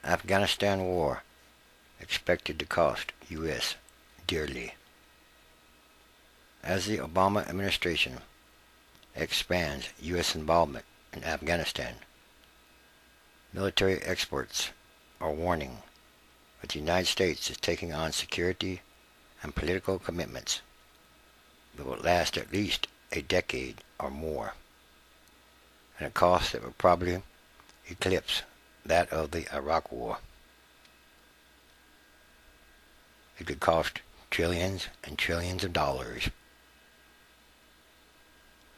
Afghanistan war expected to cost U.S. dearly. As the Obama administration expands U.S. involvement in Afghanistan, military experts are warning that the United States is taking on security and political commitments that will last at least a decade or more, at a cost that will probably eclipse that of the Iraq War. It could cost trillions and trillions of dollars.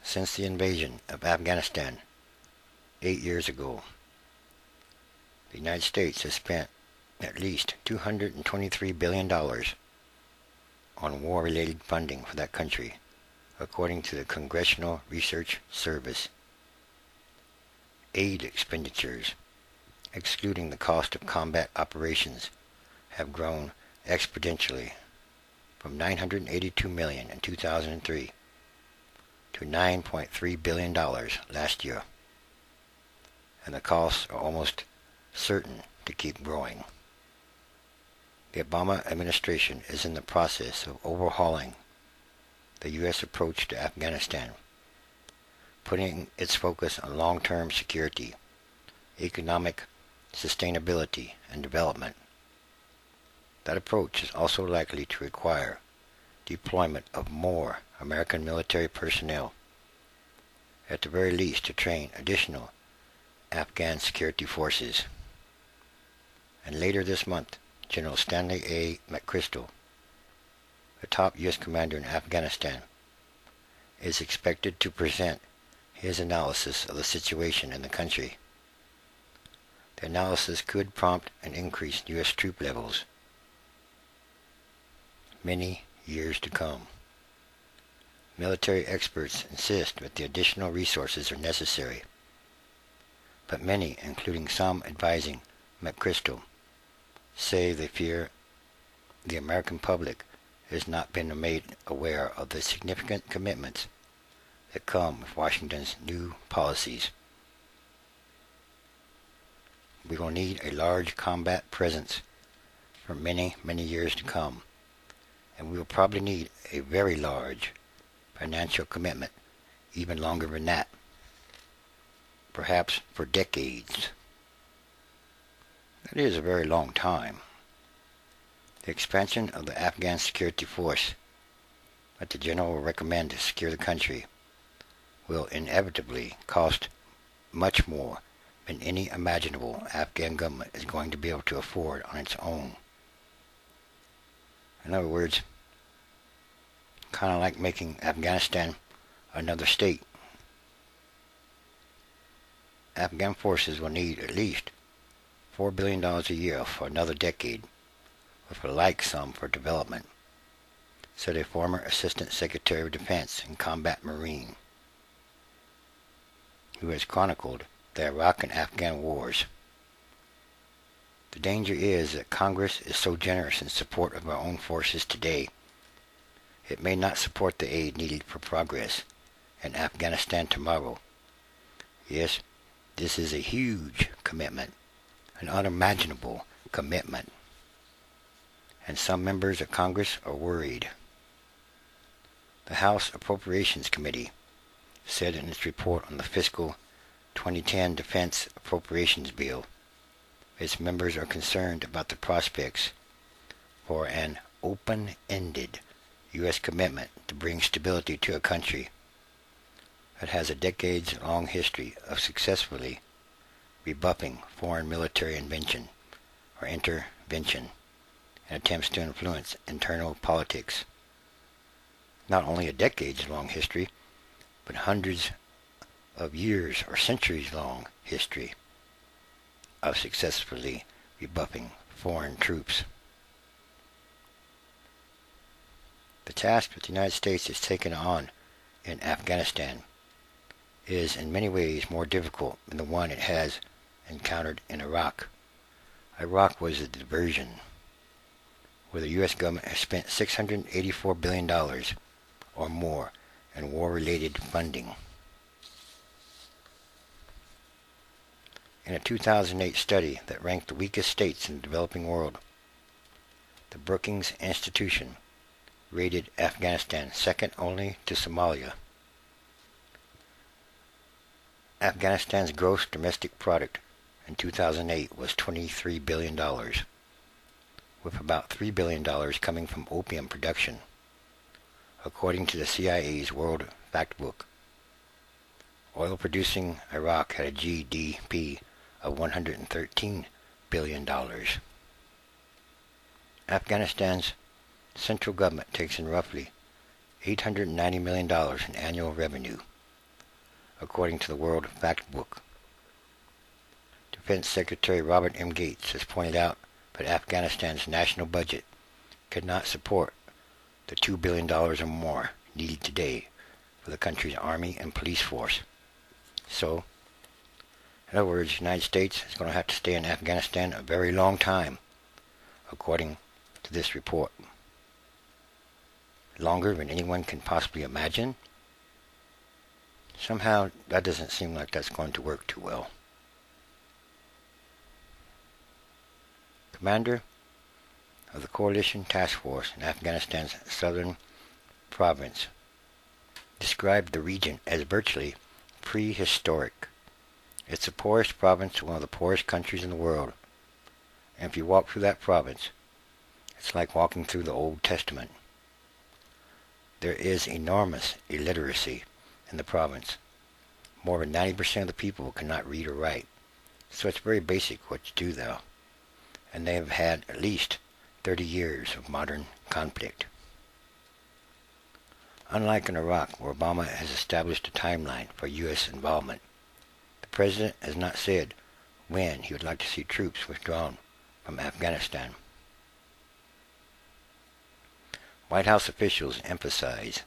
Since the invasion of Afghanistan 8 years ago, the United States has spent at least $223 billion on war-related funding for that country, according to the Congressional Research Service. Aid expenditures, excluding the cost of combat operations, have grown exponentially from $982 million in 2003 to $9.3 billion last year, and the costs are almost certain to keep growing. The Obama administration is in the process of overhauling the U.S. approach to Afghanistan, putting its focus on long-term security, economic sustainability, and development. That approach is also likely to require deployment of more American military personnel, at the very least to train additional Afghan security forces. And later this month, General Stanley A. McChrystal, the top U.S. commander in Afghanistan, is expected to present his analysis of the situation in the country. The analysis could prompt an increase in U.S. troop levels many years to come. Military experts insist that the additional resources are necessary, but many, including some advising McChrystal, say they fear the American public has not been made aware of the significant commitments that come with Washington's new policies. We will need a large combat presence for many, many years to come, and we will probably need a very large financial commitment even longer than that, perhaps for decades. That is a very long time. The expansion of the Afghan security force that the general will recommend to secure the country will inevitably cost much more than any imaginable Afghan government is going to be able to afford on its own. In other words, kind of like making Afghanistan another state. Afghan forces will need at least $4 billion a year for another decade, with a like sum for development, said a former Assistant Secretary of Defense and Combat Marine, who has chronicled the Iraq and Afghan wars. The danger is that Congress is so generous in support of our own forces today, it may not support the aid needed for progress in Afghanistan tomorrow. Yes, this is a huge commitment, an unimaginable commitment, and some members of Congress are worried. The House Appropriations Committee said in its report on the fiscal 2010 Defense Appropriations Bill, its members are concerned about the prospects for an open-ended U.S. commitment to bring stability to a country that has a decades-long history of successfully rebuffing foreign military intervention and attempts to influence internal politics. Not only a decades-long history, but hundreds of years or centuries-long history of successfully rebuffing foreign troops. The task that the United States has taken on in Afghanistan is in many ways more difficult than the one it has encountered in Iraq. Iraq was a diversion, where the U.S. government has spent $684 billion or more in war-related funding. In a 2008 study that ranked the weakest states in the developing world, the Brookings Institution rated Afghanistan second only to Somalia. Afghanistan's gross domestic product in 2008 was $23 billion, with about $3 billion coming from opium production, according to the CIA's World Factbook. Oil-producing Iraq had a GDP of $113 billion. Afghanistan's central government takes in roughly $890 million in annual revenue, according to the World Factbook. Defense Secretary Robert M. Gates has pointed out that Afghanistan's national budget could not support the $2 billion or more needed today for the country's army and police force. So, in other words, the United States is going to have to stay in Afghanistan a very long time, according to this report. Longer than anyone can possibly imagine? Somehow, that doesn't seem like that's going to work too well. Commander of the Coalition Task Force in Afghanistan's southern province described the region as virtually prehistoric. It's the poorest province, one of the poorest countries in the world. And if you walk through that province, it's like walking through the Old Testament. There is enormous illiteracy in the province. More than 90% of the people cannot read or write. So it's very basic what you do there. And they have had at least 30 years of modern conflict. Unlike in Iraq, where Obama has established a timeline for U.S. involvement, the President has not said when he would like to see troops withdrawn from Afghanistan. White House officials emphasize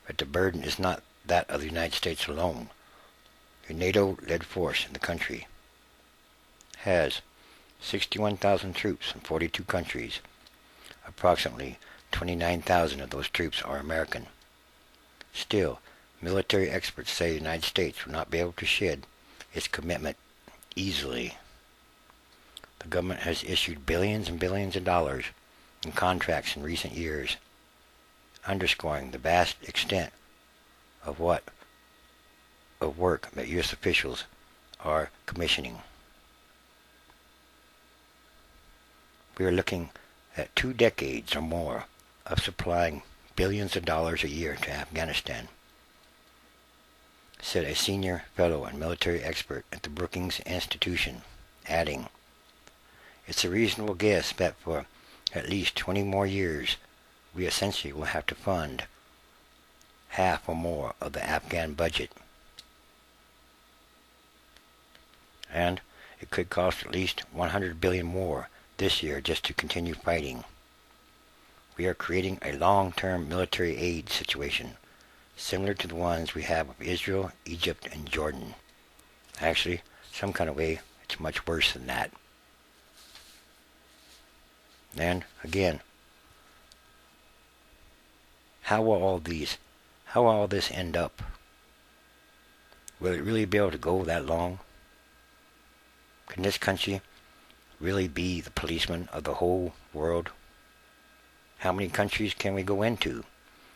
that the burden is not that of the United States alone. The NATO-led force in the country has 61,000 troops in 42 countries. Approximately 29,000 of those troops are American. Still, military experts say the United States will not be able to shed its commitment easily. The government has issued billions and billions of dollars in contracts in recent years, underscoring the vast extent of work that U.S. officials are commissioning. We are looking at 2 decades or more of supplying billions of dollars a year to Afghanistan, said a senior fellow and military expert at the Brookings Institution, adding, "It's a reasonable guess that for at least 20 more years, we essentially will have to fund half or more of the Afghan budget. And it could cost at least $100 billion more this year just to continue fighting. We are creating a long-term military aid situation, similar to the ones we have with Israel, Egypt, and Jordan. Actually, some kind of way, it's much worse than that." And again, how will all this end up? Will it really be able to go that long? Can this country really be the policeman of the whole world? How many countries can we go into?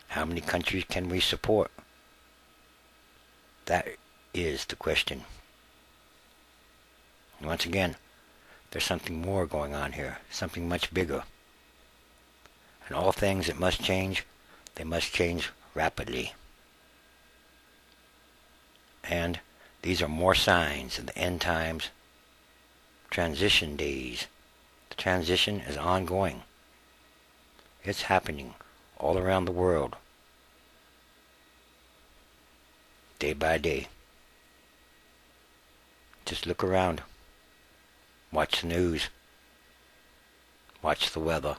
How many countries can we support? That is the question. And once again, there's something more going on here, something much bigger. And all things that must change, they must change rapidly. And these are more signs of the end times transition days. The transition is ongoing. It's happening all around the world, day by day. Just look around. Watch the news. Watch the weather.